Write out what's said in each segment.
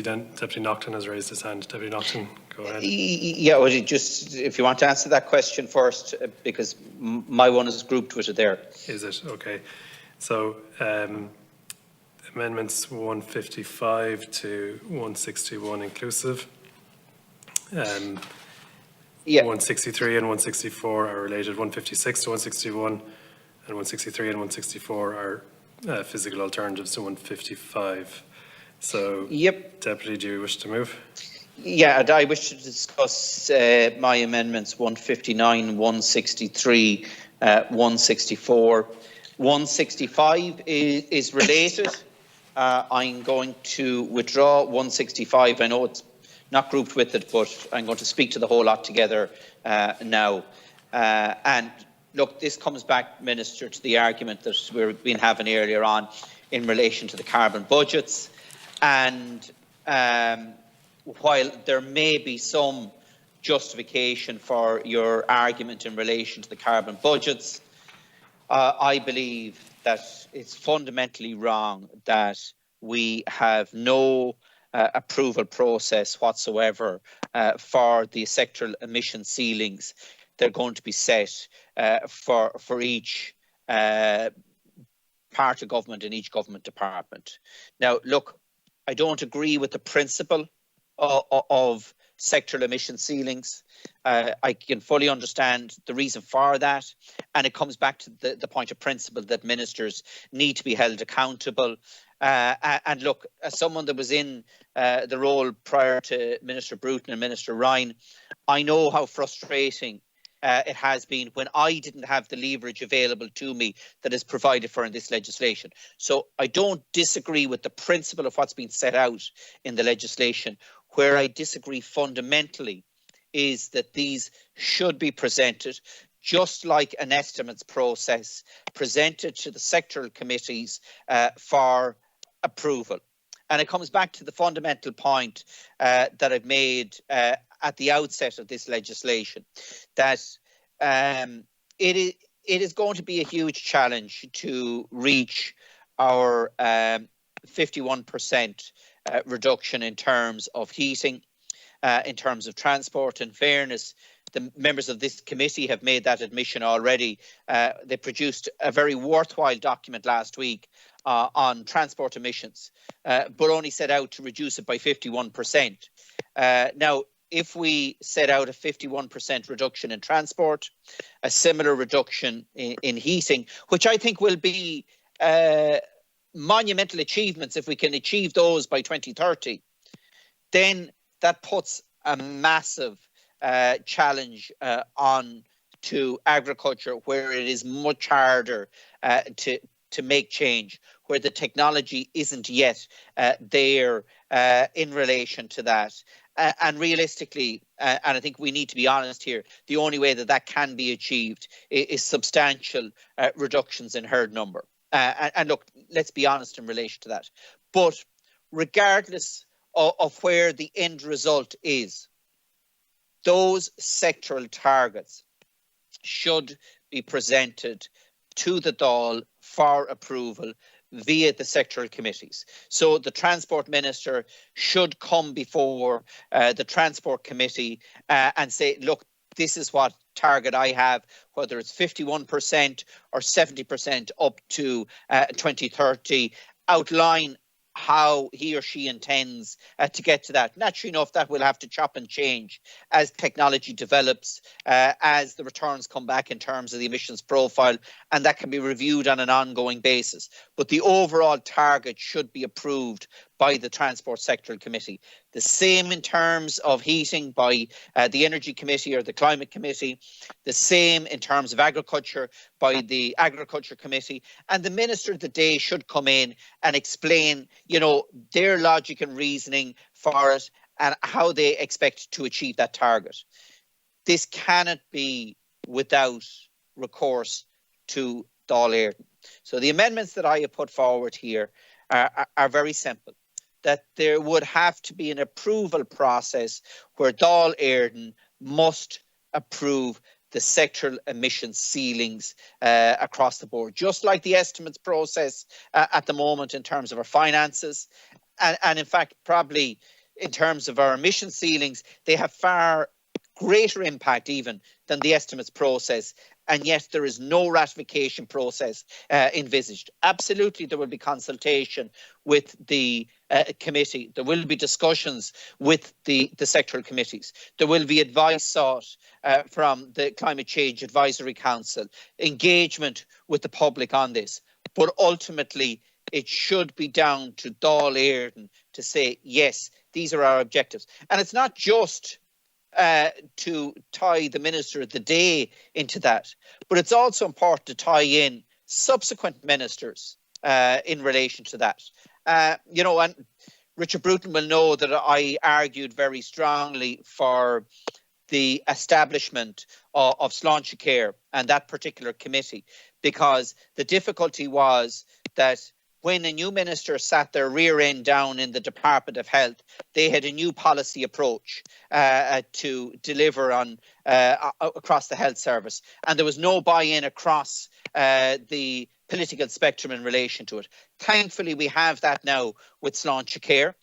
Deputy Naughten has raised his hand. Deputy Naughten, go ahead. Yeah, well, just if you want to answer that question first, because my one is grouped with it there. Is it? Okay. So amendments 155 to 161 inclusive. 163 and 164 are related. 156 to 161 and 163 and 164 are physical alternatives to 155. So, yep. Deputy, do you wish to move? Yeah, and I wish to discuss my amendments 159, 163, 164. 165 is related. I'm going to withdraw 165. I know it's not grouped with it, but I'm going to speak to the whole lot together now. And look, this comes back, Minister, to the argument that we've been having earlier on in relation to the carbon budgets. And while there may be some justification for your argument in relation to the carbon budgets, I believe that it's fundamentally wrong that we have no approval process whatsoever for the sectoral emission ceilings. They're going to be set for each part of government and each government department. Now, look, I don't agree with the principle of sectoral emission ceilings. I can fully understand the reason for that, and it comes back to the point of principle that ministers need to be held accountable. And look, as someone that was in the role prior to Minister Bruton and Minister Ryan, I know how frustrating it has been when I didn't have the leverage available to me that is provided for in this legislation. So I don't disagree with the principle of what's been set out in the legislation. Where I disagree fundamentally is that these should be presented just like an estimates process, presented to the sectoral committees for approval. And it comes back to the fundamental point that I've made at the outset of this legislation, that it is going to be a huge challenge to reach our 51% reduction in terms of heating, in terms of transport. In fairness, the members of this committee have made that admission already. They produced a very worthwhile document last week on transport emissions, but only set out to reduce it by 51%. Now, if we set out a 51% reduction in transport, a similar reduction in heating, which I think will be monumental achievements if we can achieve those by 2030, then that puts a massive challenge on to agriculture, where it is much harder to make change, where the technology isn't yet there in relation to that. And realistically, and I think we need to be honest here, the only way that that can be achieved is substantial reductions in herd number. And look, let's be honest in relation to that. But regardless of where the end result is, those sectoral targets should be presented to the Dáil for approval via the sectoral committees. So the Transport Minister should come before the Transport Committee and say, look, this is what target I have, whether it's 51% or 70% up to 2030, outline how he or she intends to get to that. Naturally enough, that will have to chop and change as technology develops, as the returns come back in terms of the emissions profile, and that can be reviewed on an ongoing basis. But the overall target should be approved by the Transport Sectoral Committee. The same in terms of heating by the Energy Committee or the Climate Committee, the same in terms of agriculture by the Agriculture Committee, and the Minister of the day should come in and explain, you know, their logic and reasoning for it and how they expect to achieve that target. This cannot be without recourse to Dáil Éireann. So the amendments that I have put forward here are very simple. That there would have to be an approval process where Dáil Éireann must approve the sectoral emission ceilings across the board, just like the estimates process at the moment in terms of our finances. And in fact, probably in terms of our emission ceilings, they have far greater impact even than the estimates process, and yet there is no ratification process envisaged. Absolutely, there will be consultation with the committee. There will be discussions with the sectoral committees. There will be advice sought from the Climate Change Advisory Council, engagement with the public on this. But ultimately, it should be down to Dáil Éireann to say, yes, these are our objectives. And it's not just to tie the Minister of the Day into that, but it's also important to tie in subsequent ministers in relation to that. And Richard Bruton will know that I argued very strongly for the establishment of Sláinte Care and that particular committee, because the difficulty was that when a new minister sat their rear end down in the Department of Health, they had a new policy approach to deliver on across the health service, and there was no buy-in across the political spectrum in relation to it. Thankfully, we have that now with Sláinte Care.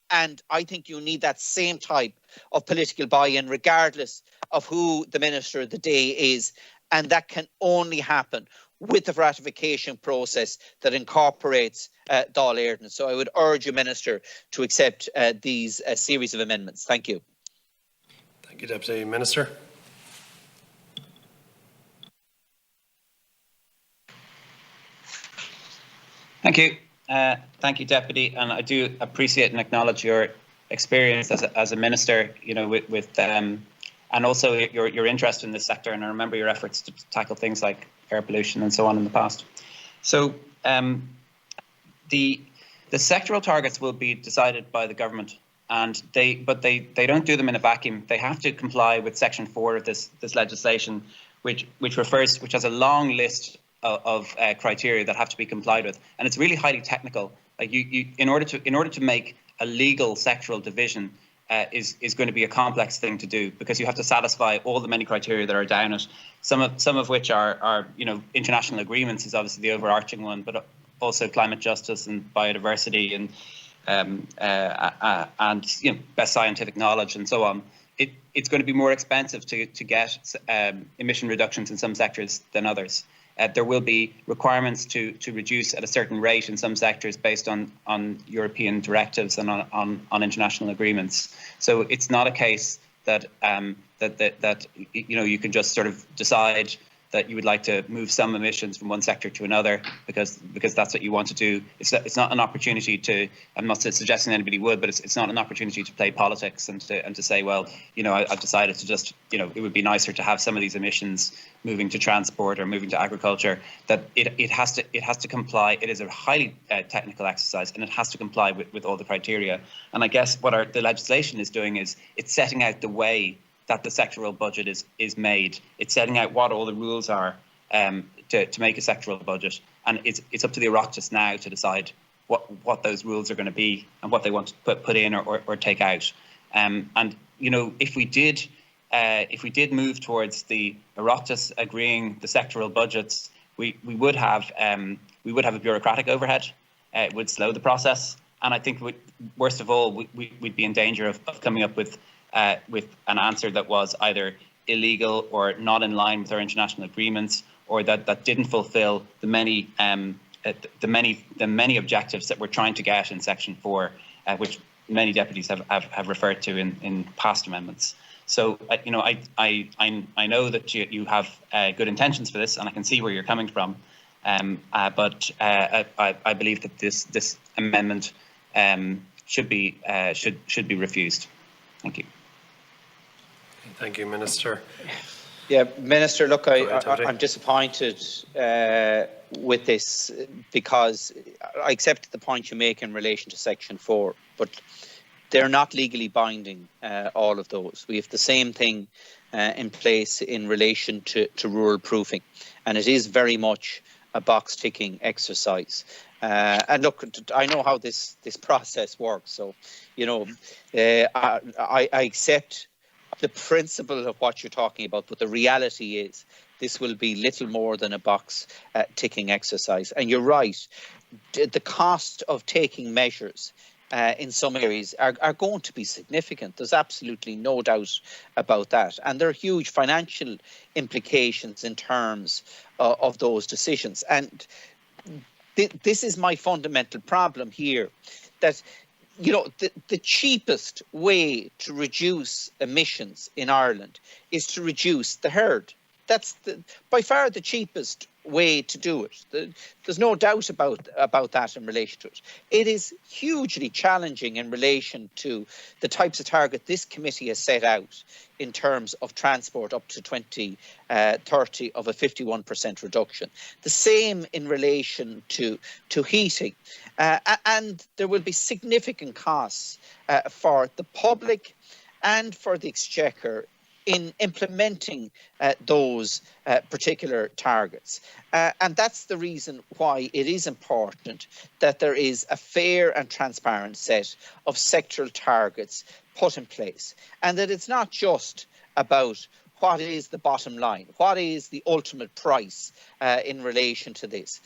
And I think you need that same type of political buy-in, regardless of who the Minister of the Day is. And that can only happen with the ratification process that incorporates Dáil Éireann. So I would urge you, Minister, to accept these series of amendments. Thank you. Thank you, Deputy Minister. Thank you. Thank you, Deputy, and I do appreciate and acknowledge your experience as a minister, with and also your interest in this sector, and I remember your efforts to tackle things like air pollution and so on in the past. So the sectoral targets will be decided by the government, and they don't do them in a vacuum. They have to comply with Section 4 of this legislation, which has a long list of criteria that have to be complied with, and it's really highly technical. Like in order to make a legal sectoral division is going to be a complex thing to do, because you have to satisfy all the many criteria that are down it. Some of which are international agreements is obviously the overarching one, but also climate justice and biodiversity and best scientific knowledge and so on. It's going to be more expensive to get emission reductions in some sectors than others. There will be requirements to reduce at a certain rate in some sectors based on European directives and on international agreements. So it's not a case that you can just sort of decide that you would like to move some emissions from one sector to another because that's what you want to do. It's not an opportunity to. I'm not suggesting anybody would, but it's not an opportunity to play politics and to say, well, I've decided to just, it would be nicer to have some of these emissions moving to transport or moving to agriculture. That it has to comply. It is a highly technical exercise, and it has to comply with all the criteria. And I guess what the legislation is doing is it's setting out the way that the sectoral budget is made. It's setting out what all the rules are to make a sectoral budget, and it's up to the Oireachtas now to decide what those rules are going to be and what they want to put in or take out. And if we did move towards the Oireachtas agreeing the sectoral budgets, we would have a bureaucratic overhead. It would slow the process, and I think worst of all we'd be in danger of coming up with an answer that was either illegal or not in line with our international agreements, or that didn't fulfil the many objectives that we're trying to get in Section 4, which many deputies have referred to in past amendments. So I know that you have good intentions for this, and I can see where you're coming from, but I believe that this amendment should be refused. Thank you. Thank you, Minister. Yeah, Minister, look, I'm disappointed with this, because I accept the point you make in relation to Section 4, but they're not legally binding, all of those. We have the same thing in place in relation to rural proofing, and it is very much a box-ticking exercise. And look, I know how this process works, so, I accept the principle of what you're talking about, but the reality is this will be little more than a box ticking exercise. And you're right, the cost of taking measures in some areas are going to be significant. There's absolutely no doubt about that. And there are huge financial implications in terms of those decisions. And this is my fundamental problem here, that the cheapest way to reduce emissions in Ireland is to reduce the herd. That's by far the cheapest way to do it. There's no doubt about that in relation to it. It is hugely challenging in relation to the types of target this committee has set out in terms of transport up to 2030 of a 51% reduction. The same in relation to heating. And there will be significant costs for the public and for the Exchequer in implementing those particular targets. And that's the reason why it is important that there is a fair and transparent set of sectoral targets put in place, and that it's not just about what is the bottom line, what is the ultimate price in relation to this.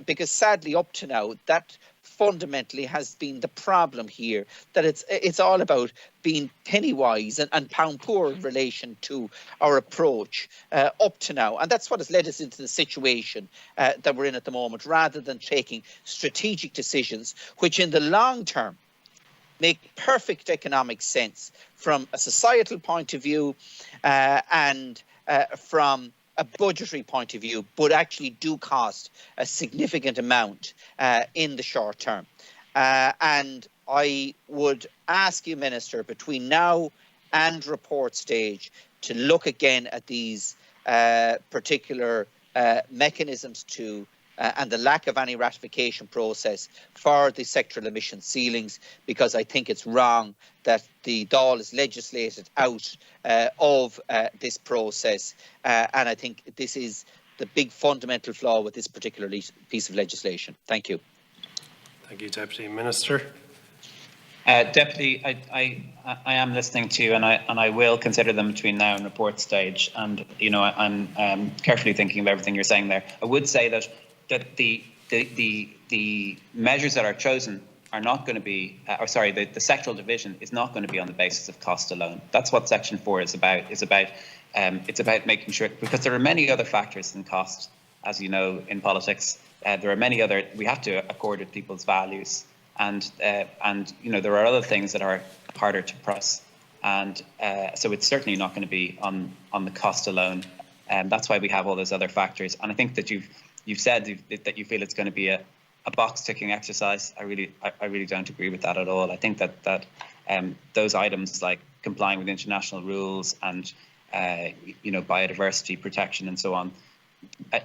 Because sadly, up to now, that fundamentally has been the problem here, that it's all about being penny wise and pound poor in relation to our approach up to now. And that's what has led us into the situation that we're in at the moment, rather than taking strategic decisions which in the long term make perfect economic sense from a societal point of view and from a budgetary point of view, but actually do cost a significant amount in the short term. And I would ask you, Minister, between now and report stage, to look again at these particular mechanisms to and the lack of any ratification process for the sectoral emission ceilings, because I think it's wrong that the Dáil is legislated out of this process. And I think this is the big fundamental flaw with this particular piece of legislation. Thank you. Thank you, Deputy Minister. Deputy, I am listening to you, and I will consider them between now and report stage. And I'm carefully thinking of everything you're saying there. I would say that the measures that are chosen are not going to be, the sectoral division is not going to be on the basis of cost alone. That's what Section 4 is about. It's about making sure, because there are many other factors than cost, as you know, in politics. There are many other. We have to accord with people's values, and there are other things that are harder to press, and so it's certainly not going to be on the cost alone. That's why we have all those other factors. And I think that you've said that you feel it's going to be a box ticking exercise. I really don't agree with that at all. I think that those items like complying with international rules and biodiversity protection and so on,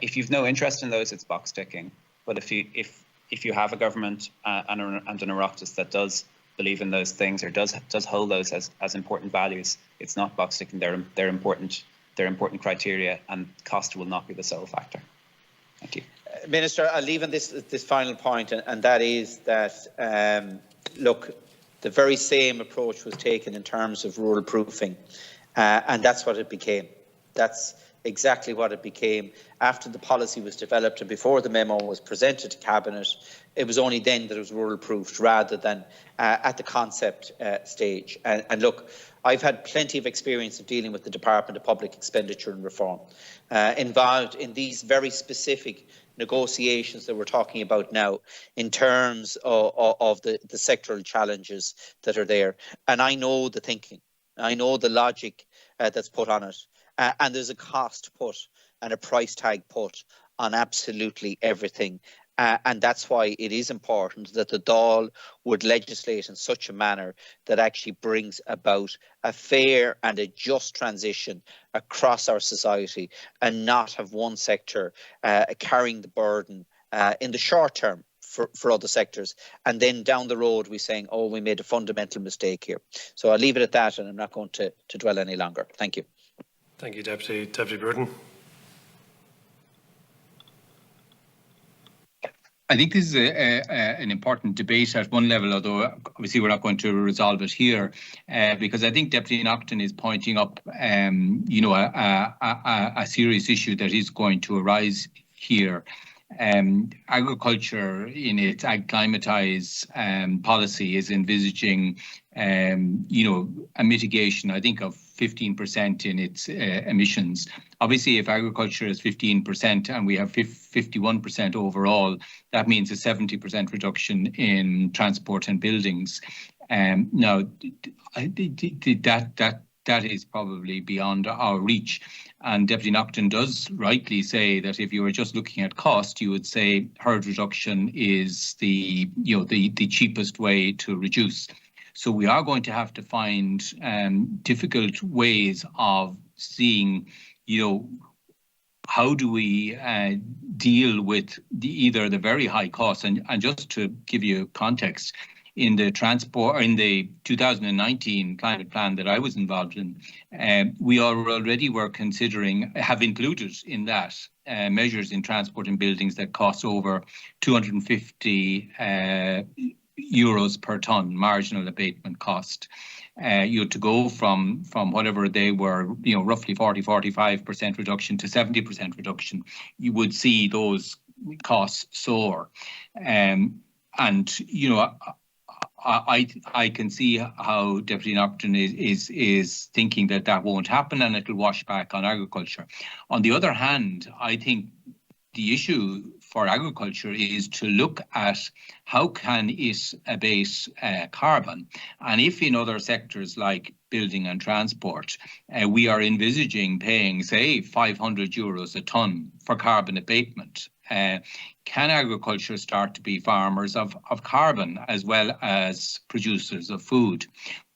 if you've no interest in those, it's box ticking. But if you have a government and an Oireachtas that does believe in those things, or does hold those as important values, it's not box ticking. They're important criteria, and cost will not be the sole factor. Thank you. Minister, I'll leave on this final point, and that is that, look, the very same approach was taken in terms of rural proofing, and that's what it became. That's exactly what it became after the policy was developed and before the memo was presented to Cabinet. It was only then that it was rural proofed, rather than at the concept stage. And look, I've had plenty of experience of dealing with the Department of Public Expenditure and Reform, involved in these very specific negotiations that we're talking about now in terms of the sectoral challenges that are there. And I know the thinking, I know the logic that's put on it. And there's a cost put and a price tag put on absolutely everything. And that's why it is important that the Dáil would legislate in such a manner that actually brings about a fair and a just transition across our society, and not have one sector carrying the burden in the short term for other sectors, and then down the road we're saying, oh, we made a fundamental mistake here. So I'll leave it at that, and I'm not going to dwell any longer. Thank you. Thank you, Deputy. Deputy Burton. I think this is an important debate at one level, although obviously we're not going to resolve it here, because I think Deputy Naughten is pointing up, a serious issue that is going to arise here. Agriculture in its Ag-Climatize policy is envisaging, a mitigation, I think, of 15% in its emissions. Obviously, if agriculture is 15% and we have 51% overall, that means a 70% reduction in transport and buildings. Now, that is probably beyond our reach. And Deputy Naughten does rightly say that if you were just looking at cost, you would say herd reduction is the cheapest way to reduce. So we are going to have to find difficult ways of seeing, how do we deal with either the very high costs, and just to give you context, in the 2019 climate plan that I was involved in, we already have included in that measures in transport and buildings that cost over 250 euros per tonne marginal abatement cost. To go from whatever they were, roughly 45% reduction to 70% reduction, you would see those costs soar. I can see how Deputy Naughten is thinking that won't happen and it'll wash back on agriculture. On the other hand, I think the issue for agriculture is to look at how can it abate carbon. And if in other sectors like building and transport, we are envisaging paying, say, 500 euros a tonne for carbon abatement, can agriculture start to be farmers of carbon as well as producers of food?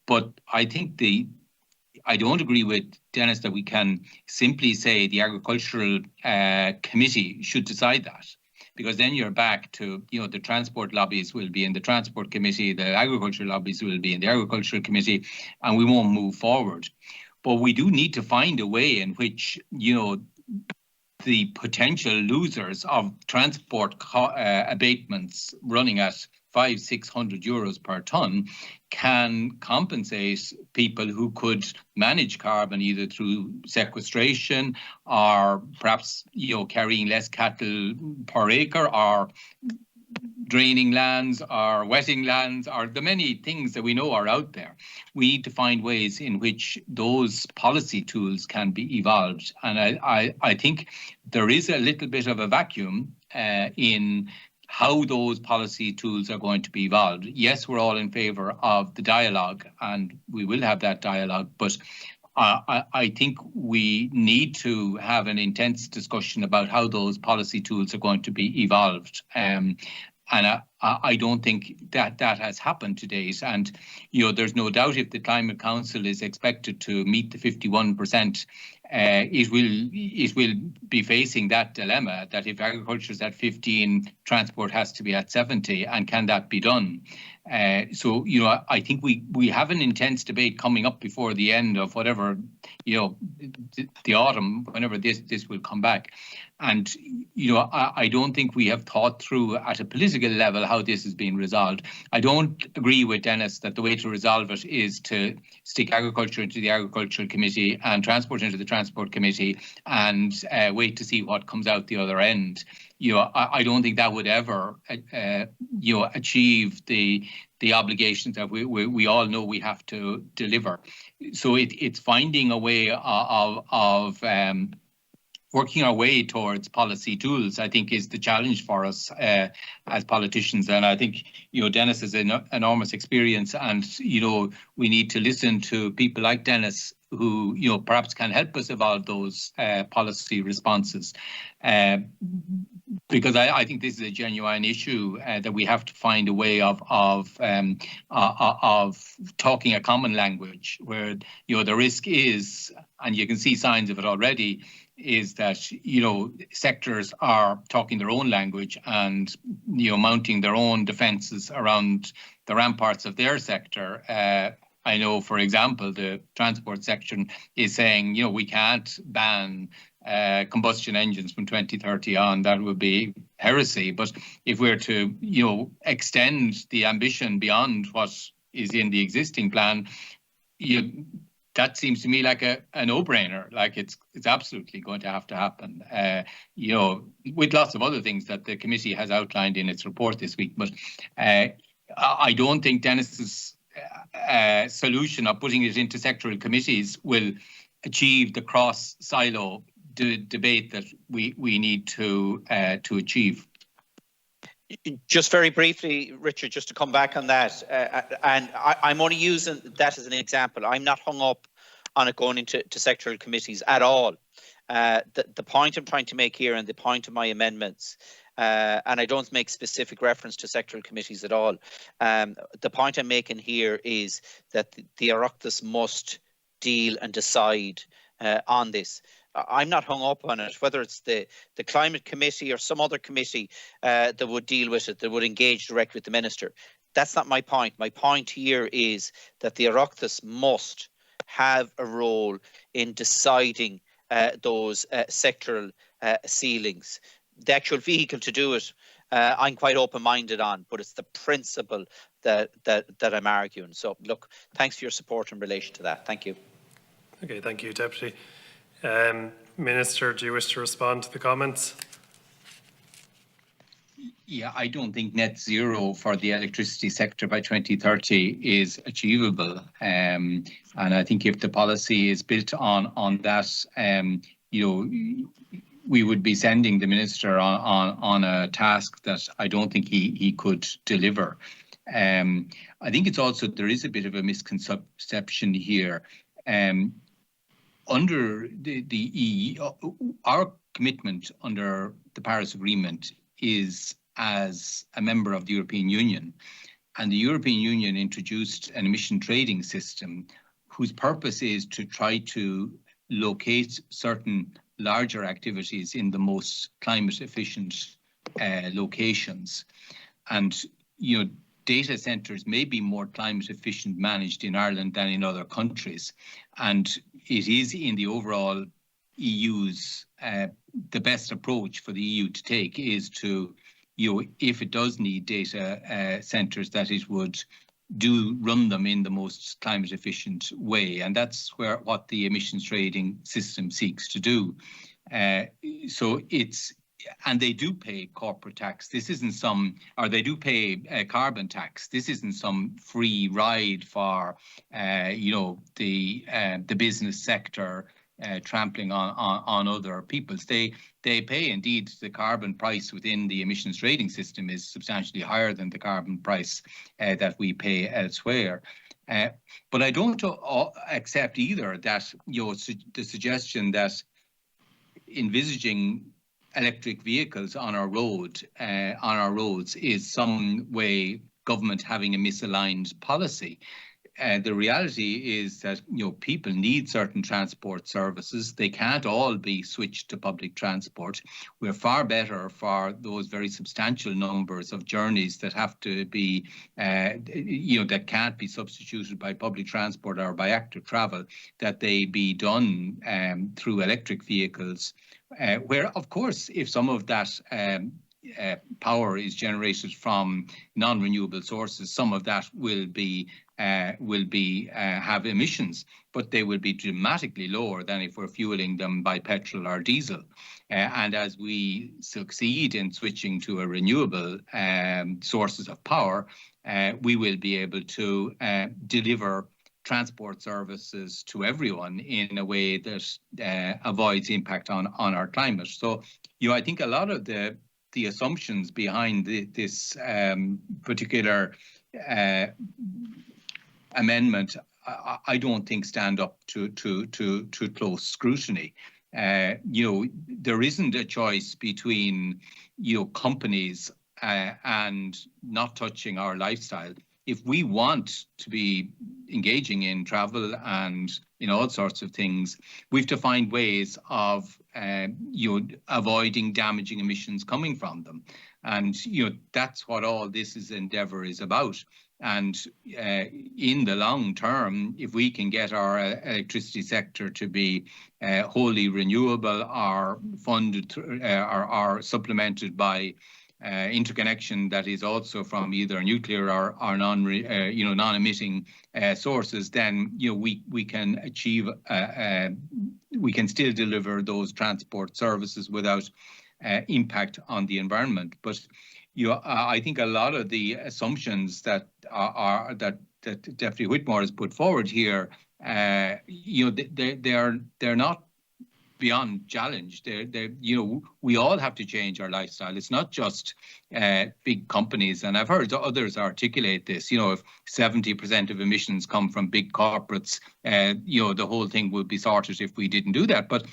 But I think I don't agree with Denis that we can simply say the agricultural committee should decide that, because then you're back to, the transport lobbies will be in the transport committee, the agricultural lobbies will be in the agricultural committee, and we won't move forward. But we do need to find a way in which, the potential losers of transport abatements running at 500-600 euros per tonne can compensate people who could manage carbon either through sequestration or perhaps carrying less cattle per acre, or draining lands or wetting lands, or the many things that we know are out there. We need to find ways in which those policy tools can be evolved. And I think there is a little bit of a vacuum in how those policy tools are going to be evolved. Yes, we're all in favour of the dialogue, and we will have that dialogue, but I think we need to have an intense discussion about how those policy tools are going to be evolved. And I don't think that has happened to date. And, there's no doubt if the Climate Council is expected to meet the 51%, it will be facing that dilemma that if agriculture is at 15, transport has to be at 70, and can that be done? So, I think we have an intense debate coming up before the end of whatever, the autumn, whenever this will come back. And, I don't think we have thought through at a political level how this is being resolved. I don't agree with Denis that the way to resolve it is to stick agriculture into the Agricultural Committee and transport into the Transport Committee and wait to see what comes out the other end. I don't think that would ever, achieve the obligations that we all know we have to deliver. So it's finding a way of working our way towards policy tools, I think, is the challenge for us as politicians. And I think, Denis has enormous experience, and, we need to listen to people like Denis who, perhaps can help us evolve those policy responses. Because I think this is a genuine issue that we have to find a way of talking a common language, where, the risk is, and you can see signs of it already, is that, sectors are talking their own language and, mounting their own defences around the ramparts of their sector. I know, for example, the transport section is saying, we can't ban combustion engines from 2030 on. That would be heresy. But if we're to, extend the ambition beyond what is in the existing plan, that seems to me like a no-brainer. Like it's absolutely going to have to happen. You know, with lots of other things that the committee has outlined in its report this week. But I don't think Denis's solution of putting it into sectoral committees will achieve the cross-silo debate that we need to achieve. Just very briefly, Richard, just to come back on that, and I'm only using that as an example. I'm not hung up on it going into sectoral committees at all. The point I'm trying to make here, and the point of my amendments, and I don't make specific reference to sectoral committees at all. The point I'm making here is that the Oireachtas must deal and decide on this. I'm not hung up on it, whether it's the climate committee or some other committee that would deal with it, that would engage directly with the minister. That's not my point. My point here is that the Oireachtas must have a role in deciding those sectoral ceilings. The actual vehicle to do it, I'm quite open-minded on, but it's the principle that I'm arguing. So, look, thanks for your support in relation to that. Thank you. Okay, thank you, Deputy. Minister, do you wish to respond to the comments? Yeah, I don't think net zero for the electricity sector by 2030 is achievable. And I think if the policy is built on that, you know, we would be sending the minister on a task that I don't think he could deliver. I think it's also, there is a bit of a misconception here. Under the EU, our commitment under the Paris Agreement is as a member of the European Union. And the European Union introduced an emission trading system whose purpose is to try to locate certain larger activities in the most climate efficient locations. And, you know, data centres may be more climate efficient managed in Ireland than in other countries. And it is in the overall EU's, the best approach for the EU to take is to, you know, if it does need data centres, that it would run them in the most climate efficient way. And that's what the emissions trading system seeks to do. So it's, and they do pay corporate tax. This isn't some, or they do pay carbon tax. This isn't some free ride for, you know, the business sector trampling on other people's. They pay, indeed, the carbon price within the emissions trading system is substantially higher than the carbon price that we pay elsewhere. But I don't accept either that, you know, the suggestion that envisaging electric vehicles on our roads is some way government having a misaligned policy. The reality is that, you know, people need certain transport services. They can't all be switched to public transport. We're far better for those very substantial numbers of journeys that have to be, you know, that can't be substituted by public transport or by active travel, that they be done through electric vehicles. Where, of course, if some of that power is generated from non-renewable sources, some of that will have emissions, but they will be dramatically lower than if we're fueling them by petrol or diesel. And as we succeed in switching to a renewable sources of power, we will be able to deliver transport services to everyone in a way that avoids impact on our climate. So, you know, I think a lot of the assumptions behind this particular amendment, I don't think stand up to close scrutiny. You know, there isn't a choice between, you know, companies and not touching our lifestyle. If we want to be engaging in travel and in all sorts of things, we have to find ways of you know, avoiding damaging emissions coming from them. And, you know, that's what all this endeavour is about. And in the long term, if we can get our electricity sector to be wholly renewable or funded or supplemented by interconnection that is also from either nuclear or non-emitting sources, then we can achieve we can still deliver those transport services without impact on the environment. But I think a lot of the assumptions that that Deputy Whitmore has put forward here, they're not beyond challenge. We all have to change our lifestyle. It's not just big companies, and I've heard others articulate this. If 70% of emissions come from big corporates, the whole thing would be sorted if we didn't do that. But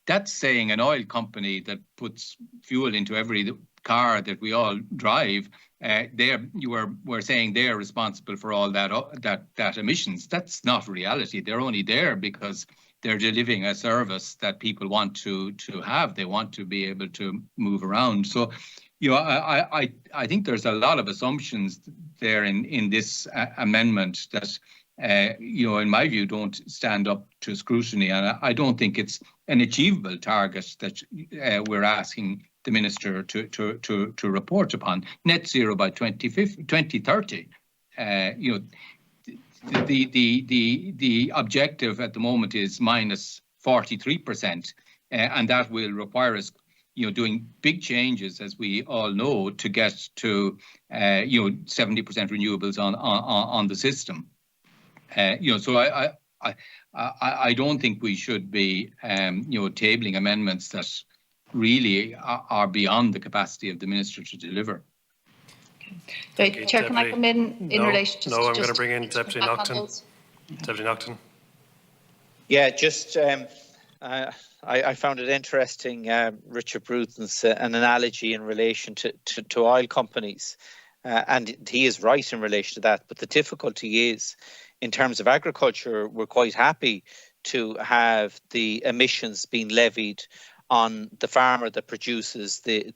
that's saying an oil company that puts fuel into every car that we all drive, we're saying they're responsible for all that emissions. That's not reality. They're only there because they're delivering a service that people want to have. They want to be able to move around. So, I think there's a lot of assumptions there in this amendment that, in my view, don't stand up to scrutiny. And I don't think it's an achievable target that we're asking the Minister to report upon. Net zero by 2030. The objective at the moment is minus 43%, and that will require us, doing big changes, as we all know, to get to 70% renewables on the system. So I don't think we should be tabling amendments that really are beyond the capacity of the Minister to deliver. Okay. Chair, can I come in relation to... No, I'm going to bring in Deputy Naughten. Deputy Naughten. Yeah, just I found it interesting, Richard Bruton's an analogy in relation to oil companies, and he is right in relation to that. But the difficulty is, in terms of agriculture, we're quite happy to have the emissions being levied on the farmer that produces the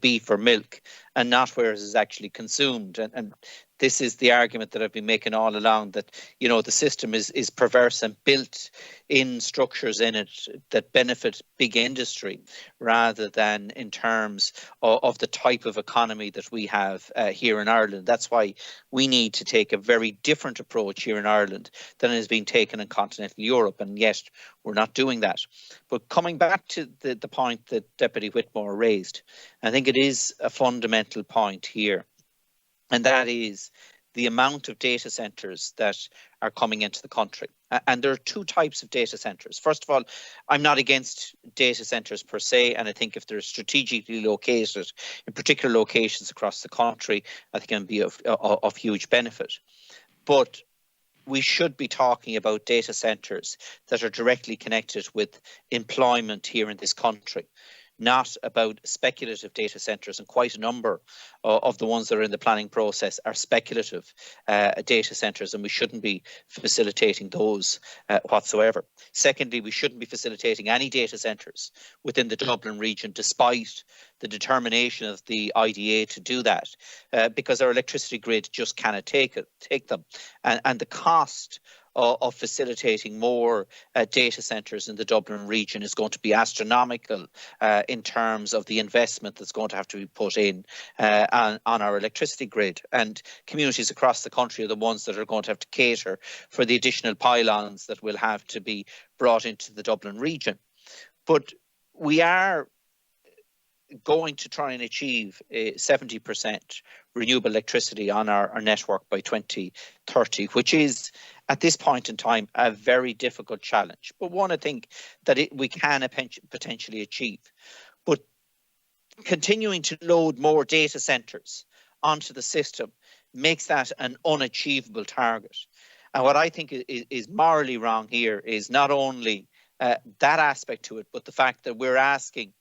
beef or milk, and not where it is actually consumed. And this is the argument that I've been making all along, that the system is perverse and built in structures in it that benefit big industry rather than in terms of the type of economy that we have here in Ireland. That's why we need to take a very different approach here in Ireland than has been taken in continental Europe, and yet we're not doing that. But coming back to the point that Deputy Whitmore raised, I think it is a fundamental point here, and that is the amount of data centres that are coming into the country. And there are two types of data centres. First of all, I'm not against data centres per se, and I think if they're strategically located in particular locations across the country, I think it can be of huge benefit. But we should be talking about data centres that are directly connected with employment here in this country, not about speculative data centres, and quite a number of the ones that are in the planning process are speculative data centres, and we shouldn't be facilitating those whatsoever. Secondly, we shouldn't be facilitating any data centres within the Dublin region, despite the determination of the IDA to do that, because our electricity grid just cannot take them, and the cost of facilitating more data centres in the Dublin region is going to be astronomical in terms of the investment that's going to have to be put in on our electricity grid. And communities across the country are the ones that are going to have to cater for the additional pylons that will have to be brought into the Dublin region. But we are going to try and achieve 70% renewable electricity on our network by 2030, which is, at this point in time, a very difficult challenge, but one I think that we can potentially achieve. But continuing to load more data centres onto the system makes that an unachievable target. And what I think is morally wrong here is not only that aspect to it, but the fact that we're asking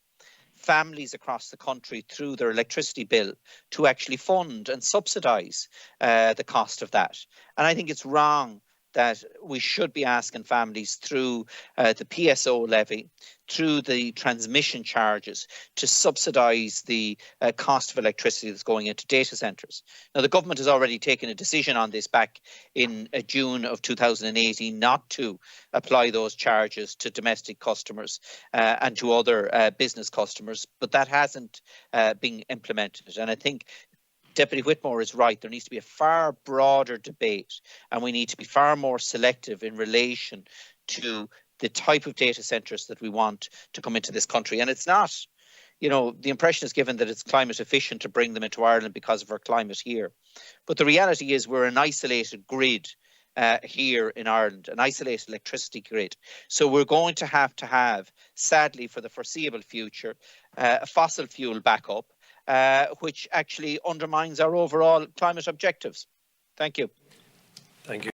families across the country through their electricity bill to actually fund and subsidise the cost of that. And I think it's wrong that we should be asking families through the PSO levy, through the transmission charges, to subsidise the cost of electricity that's going into data centres. Now, the government has already taken a decision on this back in June of 2018 not to apply those charges to domestic customers and to other business customers, but that hasn't been implemented. And I think Deputy Whitmore is right. There needs to be a far broader debate, and we need to be far more selective in relation to the type of data centres that we want to come into this country. And it's not, you know, the impression is given that it's climate efficient to bring them into Ireland because of our climate here. But the reality is we're an isolated grid here in Ireland, an isolated electricity grid. So we're going to have, sadly, for the foreseeable future, a fossil fuel backup, which actually undermines our overall climate objectives. Thank you. Thank you.